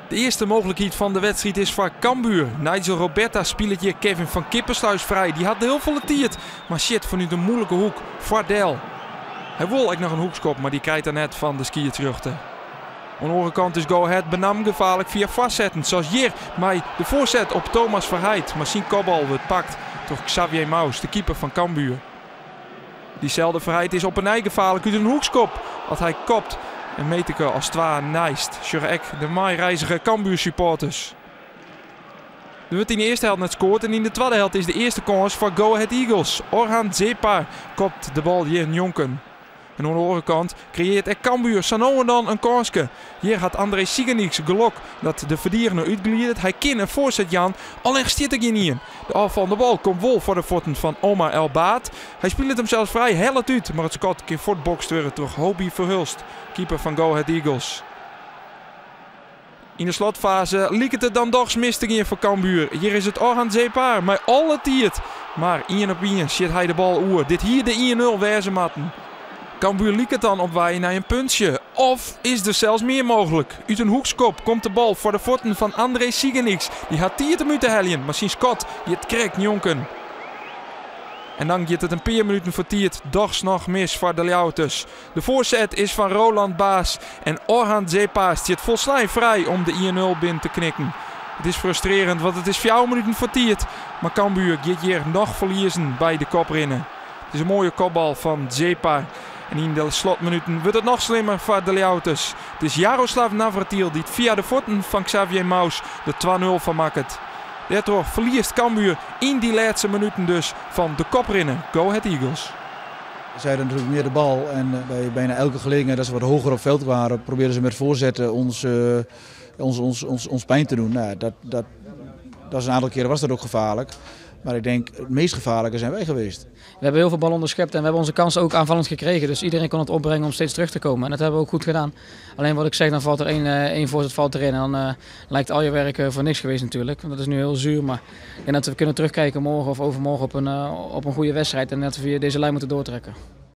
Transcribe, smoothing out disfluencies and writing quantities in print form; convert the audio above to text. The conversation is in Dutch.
De eerste mogelijkheid van de wedstrijd is voor Cambuur. Nigel Roberta speelt hier Kevin van Kippersluis vrij. Die had heel veel tijd, maar shit vanuit een moeilijke hoek. Vardel. Hij wil eigenlijk nog een hoekskop, maar die krijgt er net van de skier terug. Aan de andere kant is Go Ahead benam gevaarlijk via vastzetten. Zoals hier, maar de voorzet op Thomas Verheid. Maar zijn kopbal wordt pakt door Xavier Maus, de keeper van Cambuur. Diezelfde Verheid is op een ei gevaarlijk uit een hoekskop. Als hij kopt en Meteke als het ware nijst. Sjurek, de maaijreizige Cambuur supporters. Er wordt in de eerste helft net scoort en in de tweede helft is de eerste kans voor Go Ahead Eagles. Orhan Zepa kopt de bal hier in Jonken. En aan de andere kant creëert er Cambuur zo nou en dan een kansje. Hier had André Sigenix geluk dat de verdediger uitgliedert. Hij kan een voorzet Jan, alleen stiert er geen in. De afvallende bal komt wel voor de voeten van Omar El Baat. Hij speelt hem zelfs vrij hellet uit, maar het schot kan voortbokst worden door Hobie Verhulst, keeper van Go Ahead Eagles. In de slotfase liep het dan toch mistig voor Cambuur. Hier is het Orhan Zepa, maar alle tiert. Maar 1 op 1 zit hij de bal oer. Dit hier de 1-0 wezenmatten. Cambuur liep het dan op wij naar een puntje. Of is er zelfs meer mogelijk? Uit een hoekskop komt de bal voor de voeten van André Sigenix. Die had 10 minuten helien, maar zijn Scott die het krijgt Jonken. En dan gaat het een paar minuten voor tiert. Doch nog mis voor de Ljouwters. De voorzet is van Roland Baas. En Orhan Zepa zit volslijn vrij om de 1-0 binnen te knikken. Het is frustrerend, want het is 4 minuten voor tiert. Maar Cambuur gaat hier nog verliezen bij de koprinnen. Het is een mooie kopbal van Zepa. En in de slotminuten wordt het nog slimmer voor de Ljouwters. Het is Jaroslav Navratil die via de voeten van Xavier Maus de 2-0 van maakt. Daardoor verliest Cambuur in die laatste minuten dus van de koprinnen Go Ahead Eagles. Zij hadden natuurlijk meer de bal en bij bijna elke gelegenheid dat ze wat hoger op veld waren, probeerden ze met voorzetten ons pijn te doen. Nou, dat is een aantal keren was dat ook gevaarlijk. Maar ik denk het meest gevaarlijke zijn wij geweest. We hebben heel veel ballen onderschept en we hebben onze kansen ook aanvallend gekregen. Dus iedereen kon het opbrengen om steeds terug te komen. En dat hebben we ook goed gedaan. Alleen wat ik zeg, dan valt er één voorzet valt erin. En dan lijkt al je werk voor niks geweest natuurlijk. Dat is nu heel zuur. Maar ik denk dat we kunnen terugkijken morgen of overmorgen op een goede wedstrijd. En dat we via deze lijn moeten doortrekken.